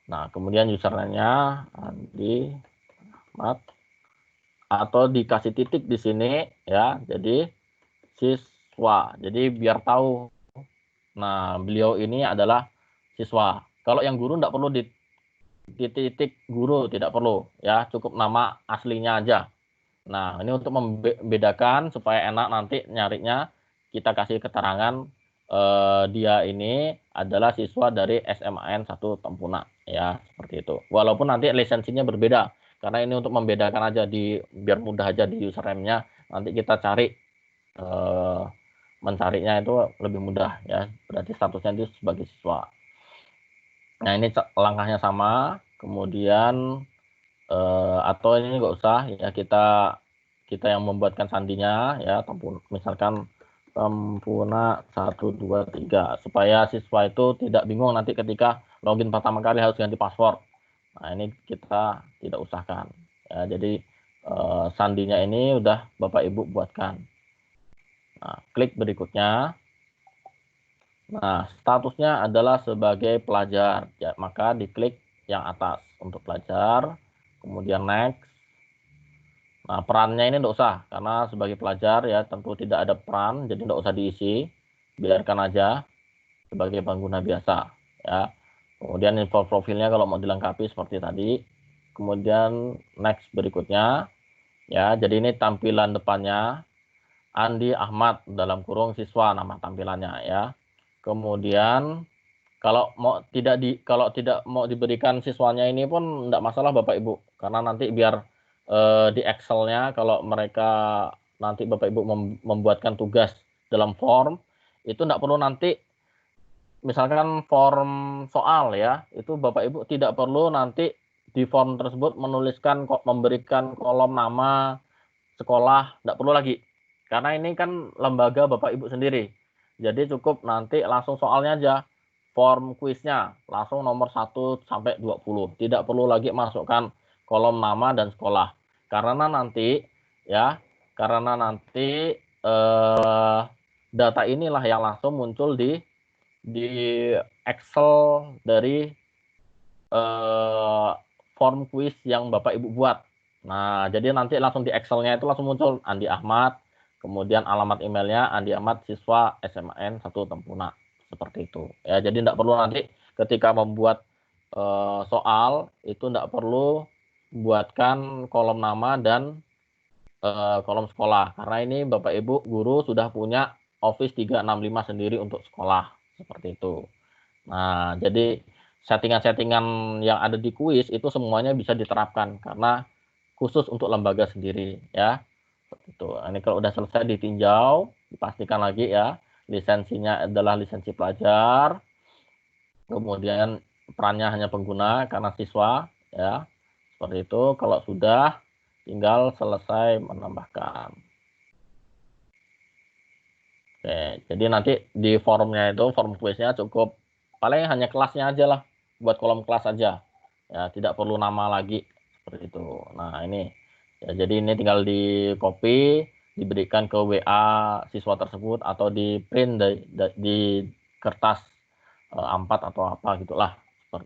Nah, kemudian username-nya Andi Ahmad atau dikasih titik di sini ya. Jadi siswa. Jadi biar tahu. Nah, beliau ini adalah siswa. Kalau yang guru enggak perlu di titik guru, tidak perlu ya, cukup nama aslinya aja. Nah, ini untuk membedakan supaya enak nanti nyarinya, kita kasih keterangan dia ini adalah siswa dari SMAN 1 Tempuna ya, seperti itu. Walaupun nanti lisensinya berbeda, karena ini untuk membedakan aja, biar mudah aja di username-nya, nanti kita cari mencarinya itu lebih mudah ya, berarti statusnya itu sebagai siswa. Nah, ini langkahnya sama, kemudian atau ini nggak usah ya, kita yang membuatkan sandinya ya, misalkan Tempuna 1, 2, 3, supaya siswa itu tidak bingung nanti ketika login pertama kali harus ganti password. Nah, ini kita tidak usahkan ya. Jadi sandinya ini udah Bapak Ibu buatkan. Nah, klik berikutnya. Nah, statusnya adalah sebagai pelajar. Ya, maka diklik yang atas untuk pelajar, kemudian next. Nah, perannya ini enggak usah, karena sebagai pelajar ya tentu tidak ada peran, jadi enggak usah diisi. Biarkan aja sebagai pengguna biasa. Ya. Kemudian info profilnya kalau mau dilengkapi seperti tadi. Kemudian next berikutnya. Ya, jadi ini tampilan depannya. Andi Ahmad dalam kurung siswa nama tampilannya ya. Kemudian kalau tidak mau diberikan siswanya ini pun enggak masalah Bapak Ibu, karena nanti biar di Excel-nya kalau mereka nanti Bapak Ibu membuatkan tugas dalam form itu enggak perlu nanti misalkan form soal ya, itu Bapak Ibu tidak perlu nanti di form tersebut menuliskan memberikan kolom nama sekolah, enggak perlu lagi. Karena ini kan lembaga Bapak Ibu sendiri. Jadi cukup nanti langsung soalnya aja. Form kuisnya langsung nomor 1 sampai 20. Tidak perlu lagi masukkan kolom nama dan sekolah. Karena nanti ya, data inilah yang langsung muncul di Excel dari form kuis yang Bapak Ibu buat. Nah, jadi nanti langsung di Excel-nya itu langsung muncul Andi Ahmad, kemudian alamat emailnya Andi Ahmad siswa SMAN 1 Tempuna. Seperti itu. Ya, jadi tidak perlu nanti ketika membuat soal itu tidak perlu buatkan kolom nama dan kolom sekolah. Karena ini Bapak Ibu guru sudah punya Office 365 sendiri untuk sekolah. Seperti itu. Nah, jadi settingan-settingan yang ada di kuis itu semuanya bisa diterapkan karena khusus untuk lembaga sendiri ya. Seperti itu. Ini kalau udah selesai ditinjau, dipastikan lagi ya lisensinya adalah lisensi pelajar. Kemudian perannya hanya pengguna karena siswa ya. Seperti itu. Kalau sudah tinggal selesai menambahkan. Oke, jadi nanti di formnya itu form kuisnya cukup paling hanya kelasnya aja lah, buat kolom kelas aja. Ya, tidak perlu nama lagi seperti itu. Nah, ini ya, jadi ini tinggal di copy, diberikan ke WA siswa tersebut atau di print di kertas A4 atau apa gitulah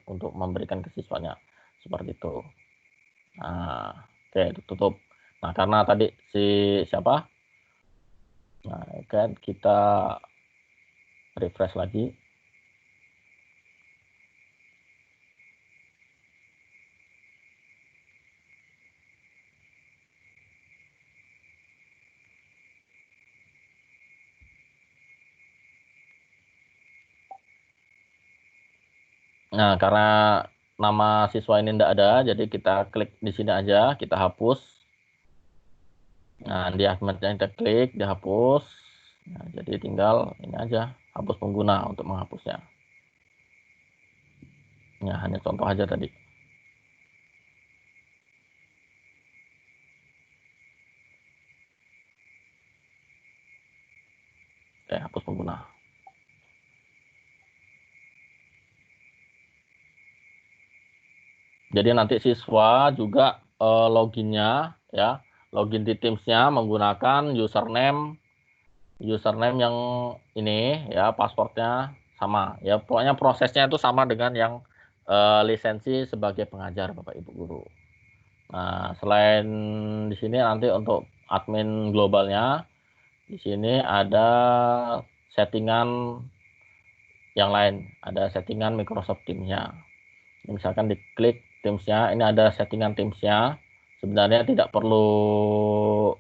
untuk memberikan ke siswanya seperti itu. Nah, oke, tutup. Nah, karena tadi siapa? Nah, kan kita refresh lagi. Nah, karena nama siswa ini tidak ada, jadi kita klik di sini aja, kita hapus. Nah, di Ahmadnya kita klik, dihapus. Nah, jadi tinggal ini aja, hapus pengguna untuk menghapusnya. Ya, hanya contoh aja tadi. Oke, hapus pengguna. Jadi nanti siswa juga loginnya ya, login di Teams-nya menggunakan username yang ini ya, passwordnya sama ya, pokoknya prosesnya itu sama dengan yang lisensi sebagai pengajar Bapak Ibu guru. Nah, selain di sini nanti untuk admin globalnya, di sini ada settingan yang lain, ada settingan Microsoft Teams-nya. Misalkan diklik Teams-nya, ini ada settingan Teams-nya. Sebenarnya tidak perlu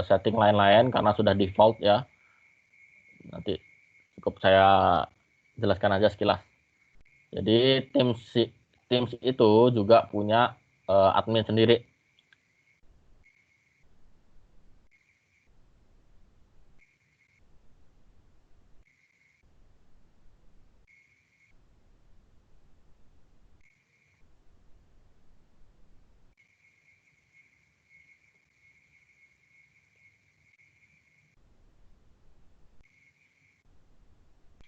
setting lain-lain karena sudah default ya. Nanti cukup saya jelaskan aja sekilas. Jadi Teams itu juga punya admin sendiri.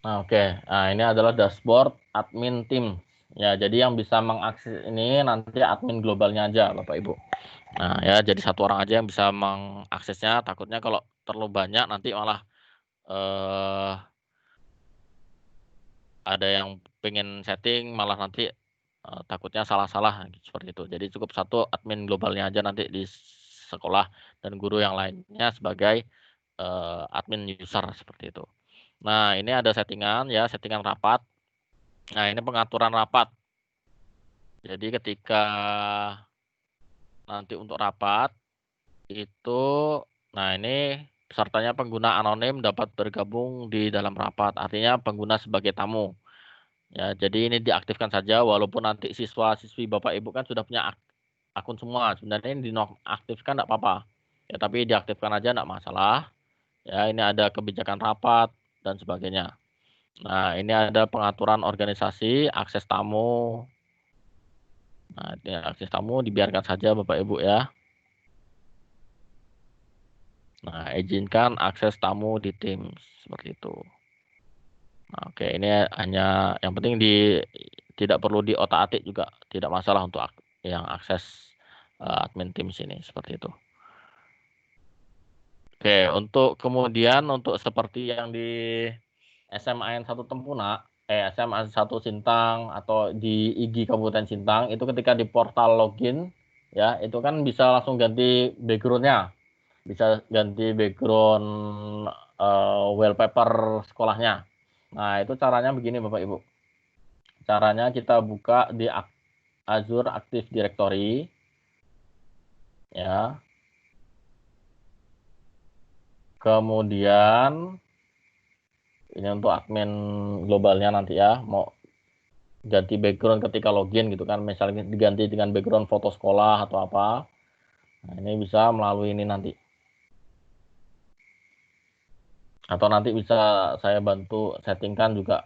Nah, oke. Nah, ini adalah dashboard admin Teams. Ya, jadi yang bisa mengakses ini nanti admin globalnya aja, Bapak Ibu. Nah, ya, jadi satu orang aja yang bisa mengaksesnya. Takutnya kalau terlalu banyak nanti malah ada yang pengen setting malah nanti takutnya salah-salah seperti itu. Jadi cukup satu admin globalnya aja nanti di sekolah dan guru yang lainnya sebagai admin user seperti itu. Nah, ini ada settingan ya, settingan rapat. Nah, ini pengaturan rapat. Jadi ketika nanti untuk rapat itu, nah ini pesertanya pengguna anonim dapat bergabung di dalam rapat. Artinya pengguna sebagai tamu. Ya, jadi ini diaktifkan saja walaupun nanti siswa-siswi Bapak Ibu kan sudah punya akun semua. Sebenarnya ini dinonaktifkan enggak apa-apa. Ya, tapi diaktifkan aja enggak masalah. Ya, ini ada kebijakan rapat dan sebagainya. Nah, ini ada pengaturan organisasi, akses tamu. Nah, ini akses tamu dibiarkan saja Bapak Ibu ya. Nah, izinkan akses tamu di Teams seperti itu. Nah, oke, ini hanya yang penting tidak perlu di otak-atik juga, tidak masalah untuk yang akses admin Teams ini seperti itu. Oke, untuk kemudian untuk seperti yang di SMA 1 Tempuna, SMA 1 Sintang atau di IG Kabupaten Sintang itu ketika di portal login ya itu kan bisa langsung ganti backgroundnya, bisa ganti background wallpaper sekolahnya. Nah, itu caranya begini Bapak Ibu. Caranya kita buka di Azure Active Directory. Ya. Kemudian ini untuk admin globalnya nanti ya, mau ganti background ketika login gitu kan, misalnya diganti dengan background foto sekolah atau apa. Nah, ini bisa melalui ini nanti. Atau nanti bisa saya bantu settingkan juga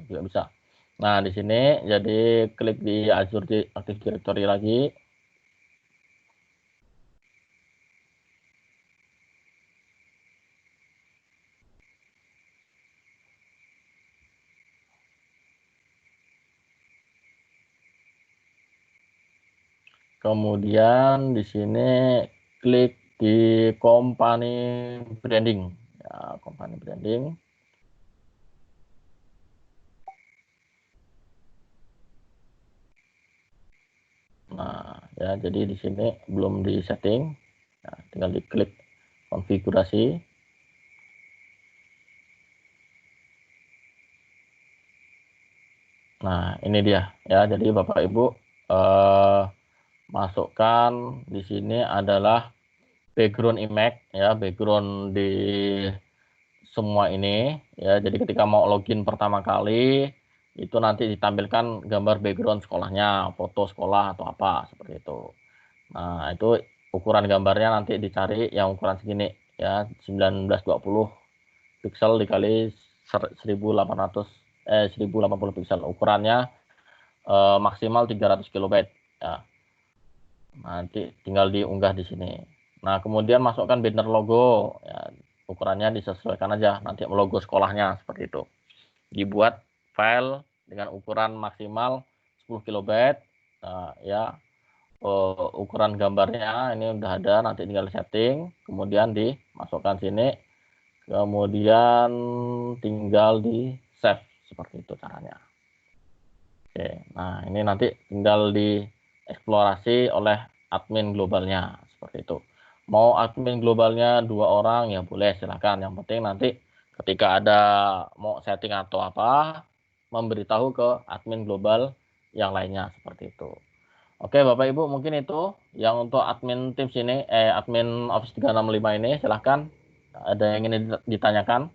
bisa. Nah, di sini jadi klik di Azure Active Directory lagi. Kemudian di sini klik di company branding. Ya, company branding. Nah, ya jadi di sini belum di setting. Nah, tinggal diklik konfigurasi. Nah, ini dia ya. Jadi Bapak Ibu masukkan di sini adalah background image ya, background di semua ini ya. Jadi ketika mau login pertama kali itu nanti ditampilkan gambar background sekolahnya, foto sekolah atau apa seperti itu. Nah, itu ukuran gambarnya nanti dicari yang ukuran segini ya, 1920 pixel dikali 1080 pixel. Ukurannya maksimal 300 kilobyte ya. Nanti tinggal diunggah di sini. Nah, kemudian masukkan banner logo ya, ukurannya disesuaikan aja nanti logo sekolahnya seperti itu. Dibuat file dengan ukuran maksimal 10 kilobyte. Nah, ya ukuran gambarnya ini udah ada, nanti tinggal setting, kemudian dimasukkan sini, kemudian tinggal di save seperti itu caranya. Oke, nah ini nanti tinggal dieksplorasi oleh admin globalnya seperti itu. Mau admin globalnya 2 orang ya boleh, silakan. Yang penting nanti ketika ada mau setting atau apa, memberitahu ke admin global yang lainnya seperti itu. Oke Bapak Ibu, mungkin itu yang untuk admin Teams ini, admin Office 365 ini, silahkan ada yang ingin ditanyakan.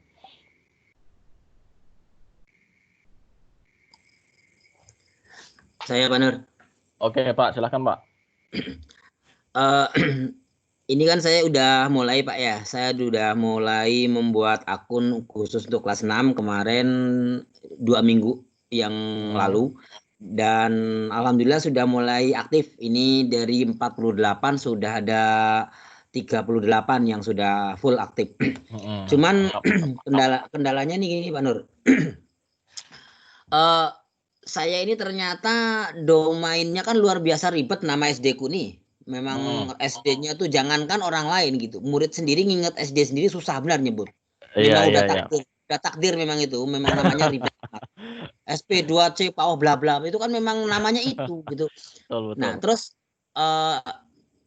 Saya Pak Nur. Oke Pak, silahkan Pak. Ini kan saya udah mulai Pak ya, saya udah mulai membuat akun khusus untuk kelas 6 kemarin 2 minggu yang lalu. Dan alhamdulillah sudah mulai aktif. Ini dari 48 sudah ada 38 yang sudah full aktif. Cuman kendalanya nih Pak Nur. Saya ini ternyata domainnya kan luar biasa ribet nama SD-ku nih. Memang SD-nya tuh jangankan orang lain gitu. Murid sendiri nginget SD sendiri susah benar nyebut. Memang udah takdir memang itu, memang namanya ribet. SP2C PAO bla bla itu kan memang namanya itu gitu. Betul, Nah, betul. terus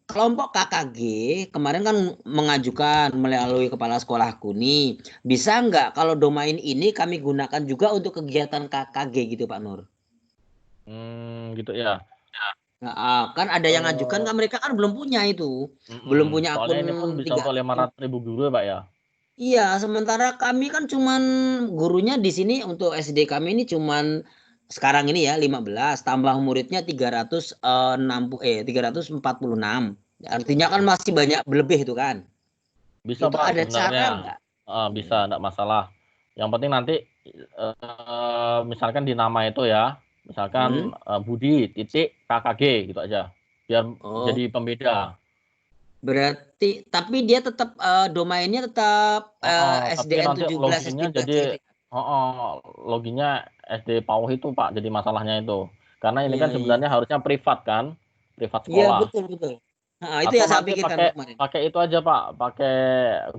kelompok KKG kemarin kan mengajukan melalui kepala sekolahku nih, bisa nggak kalau domain ini kami gunakan juga untuk kegiatan KKG gitu Pak Nur? Gitu ya. Nah, kan ada yang ngajukan Eh, kan mereka kan belum punya itu, belum punya Soalnya akun ini pun bisa tiga. untuk 500.000 guru ya, Pak ya. Iya, sementara kami kan cuman gurunya di sini untuk SD kami ini cuman sekarang ini ya 15 tambah muridnya 346. Artinya kan masih banyak berlebih itu kan. Bisa Itu Pak ada cara sebenarnya. nggak? Bisa, enggak masalah. Yang penting nanti misalkan di nama itu ya, misalkan Hmm. Budi titik KKG gitu aja. Biar Oh, jadi pembeda. berarti tapi dia tetap domainnya tetap Tapi SDN nanti 17 loginnya SD12 jadi gitu. loginnya SD PAUH itu Pak, jadi masalahnya itu. Karena ini Iya, kan iya. sebenarnya harusnya privat kan, privat Iya, sekolah. betul, betul. Nah, itu Atau yang saya nanti pikirkan pakai Pak kemarin. pakai itu aja Pak, pakai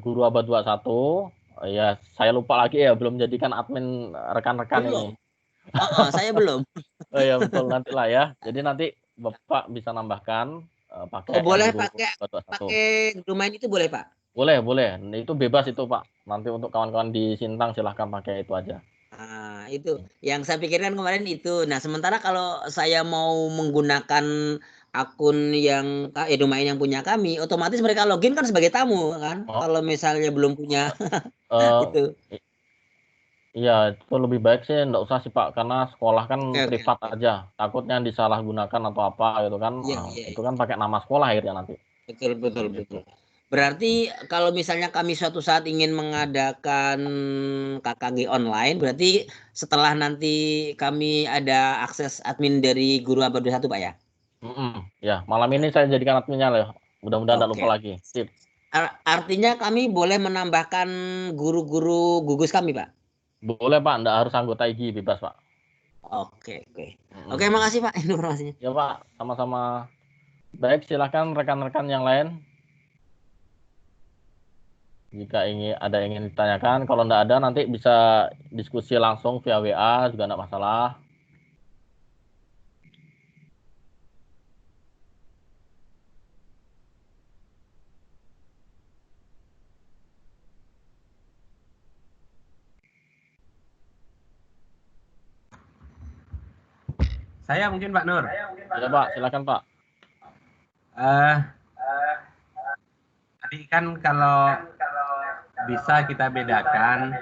Guru Abad 21. Ya, saya lupa lagi ya, belum jadikan admin rekan-rekan Belum. ini. Saya belum. Oh ya betul, nantilah ya. Jadi nanti Bapak bisa nambahkan Oh, pakai boleh Guru pakai Abad 21. pakai domain itu boleh, Pak? Boleh, boleh. Itu bebas itu Pak. Nanti untuk kawan-kawan di Sintang silahkan pakai itu aja. Nah, itu yang saya pikirkan kemarin itu. Nah, sementara kalau saya mau menggunakan akun yang domain yang punya kami, otomatis mereka login kan sebagai tamu kan. Oh, Kalau misalnya belum punya eh, itu. i- iya, itu lebih baik sih enggak usah sih Pak, karena sekolah kan Oke, oke, privat oke. aja. Takutnya disalahgunakan atau apa gitu kan. Iya, iya, Itu iya. kan pakai nama sekolah akhirnya nanti. Betul, betul, Gitu. betul. Berarti kalau misalnya kami suatu saat ingin mengadakan KKG online, berarti setelah nanti kami ada akses admin dari Guru Abad 21, Pak ya? Ya, malam ini saya jadikan adminnya loh. Mudah-mudahan enggak lupa Oke. lagi. Sip. Artinya kami boleh menambahkan guru-guru gugus kami, Pak? Boleh Pak, enggak harus anggota IG, bebas Pak. Oke, oke. Oke, Mm-mm. makasih Pak informasinya. Ya Pak, sama-sama. Baik, silakan rekan-rekan yang lain. Jika ada yang ingin ditanyakan, kalau enggak ada nanti bisa diskusi langsung via WA juga enggak masalah. Saya mungkin Pak Nur. Ya Pak, silakan Pak. Eh, Tadi kan kalau bisa kita bedakan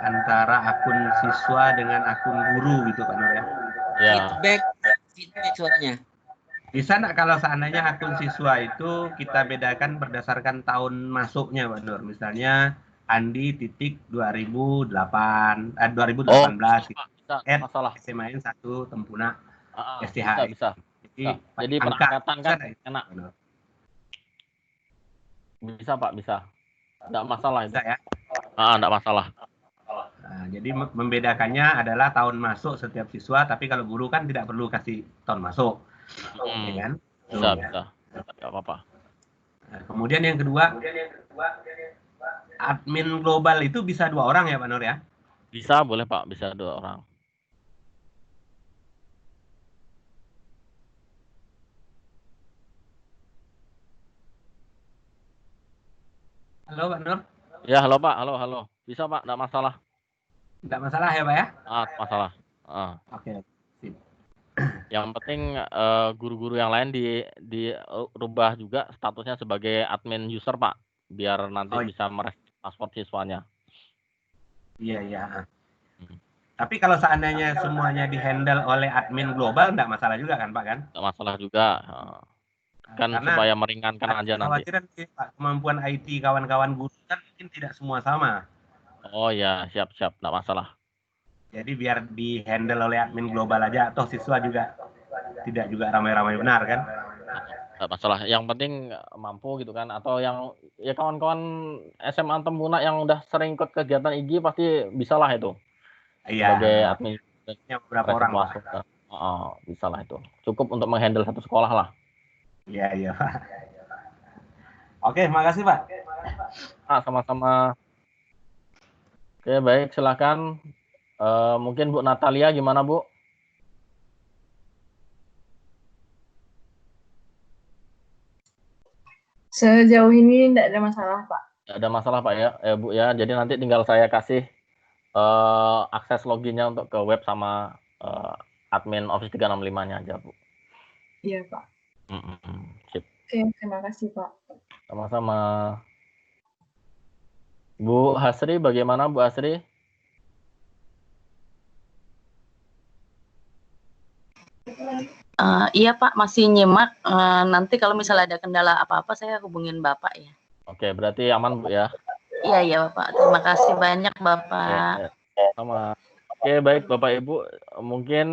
antara akun siswa dengan akun guru gitu Pak Nur ya. Ya. Feedback suaranya. Bisa nggak kalau seandainya akun siswa itu kita bedakan berdasarkan tahun masuknya Pak Nur. Misalnya Andi titik 2008, 2018 Bisa, Pak. Bisa, masalah. SMAN 1 Tempuna Bisa, STHI. bisa. Jadi Bisa. Jadi angka penangkatan bisa kan nggak itu, enak. Pak Nur? Bisa Pak, bisa. Enggak masalah itu. Bisa ya. Enggak masalah. Nah, jadi membedakannya adalah tahun masuk setiap siswa, tapi kalau guru kan tidak perlu kasih tahun masuk, ya kan? Bisa, Tuh. bisa. Enggak apa-apa. Nah, kemudian yang kedua, admin global itu bisa 2 orang ya Pak Nur ya? Bisa, boleh Pak. Bisa 2 orang. Halo Pak Nur? Ya, halo Pak. Halo, halo. Bisa Pak, enggak masalah. Tidak masalah ya Pak ya? Masalah. Oke. Sip. Yang penting guru-guru yang lain dirubah juga statusnya sebagai admin user Pak, biar nanti Oh bisa merespon paspor siswanya. iya, iya. Hmm. Tapi kalau seandainya semuanya dihandle oleh admin global, enggak masalah juga kan Pak kan? Nggak masalah juga, kan Karena supaya meringankan ada aja nanti. kekhawatiran sih Pak, kemampuan IT kawan-kawan guru kan mungkin tidak semua sama. Oh ya, siap-siap, nggak masalah. Jadi biar dihandle oleh admin global aja, atau siswa juga tidak juga ramai-ramai benar kan? Nggak masalah, yang penting mampu gitu kan, atau yang ya kawan-kawan SMA Tempuna yang udah sering ikut kegiatan IG pasti bisalah itu Iya, sebagai admin beberapa resep orang Pak. masuk. Bisalah itu. Cukup untuk menghandle satu sekolah lah. Iya, iya Pak. Oke, makasih Pak. Sama-sama. Oke, baik, silakan Mungkin Bu Natalia gimana Bu? Sejauh ini tidak ada masalah, Pak. Tidak ada masalah Pak ya, Bu ya. Jadi nanti tinggal saya kasih akses loginnya untuk ke web sama admin Office 365-nya aja Bu. Iya Pak. Sip. Oke, terima kasih Pak. Sama-sama. Bu Hasri, bagaimana Bu Hasri? Iya Pak, masih nyimak. Nanti kalau misalnya ada kendala apa-apa saya hubungin Bapak ya. Oke, berarti aman Bu ya? Iya Bapak. Terima kasih banyak Bapak. Sama. Oke, baik Bapak Ibu. Mungkin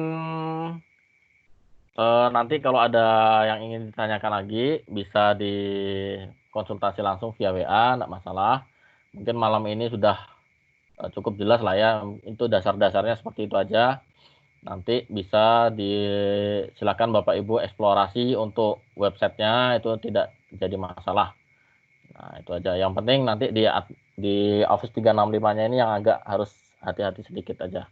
nanti kalau ada yang ingin ditanyakan lagi bisa dikonsultasi langsung via WA, enggak masalah. Mungkin malam ini sudah cukup jelas lah ya. Itu dasar-dasarnya seperti itu aja. Nanti bisa silakan Bapak Ibu eksplorasi untuk websitenya, itu tidak jadi masalah. Nah, itu aja. Yang penting nanti di Office 365-nya ini yang agak harus hati-hati sedikit aja.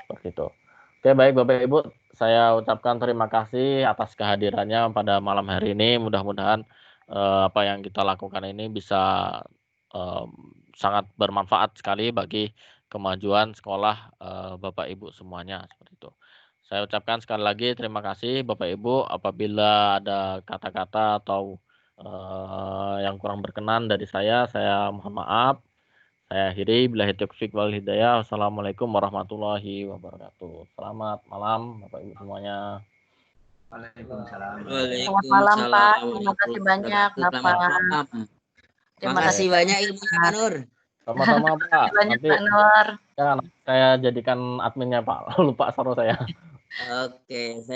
Seperti itu. Oke, baik Bapak Ibu, saya ucapkan terima kasih atas kehadirannya pada malam hari ini. Mudah-mudahan apa yang kita lakukan ini bisa sangat bermanfaat sekali bagi kemajuan sekolah Bapak Ibu semuanya, seperti itu. Saya ucapkan sekali lagi terima kasih Bapak Ibu. Apabila ada kata-kata atau yang kurang berkenan dari saya mohon maaf. Saya akhiri, billahi taufiq wal hidayah. Wassalamualaikum warahmatullahi wabarakatuh. Selamat malam Bapak Ibu semuanya. Waalaikumsalam. Selamat malam Pak. Terima kasih banyak Bapak. Terima kasih banyak ilmunya Pak Nur. Sama-sama Pak. Nanti Pak Nur. Ya, saya jadikan adminnya Pak. Lupa suruh saya. Oke, saya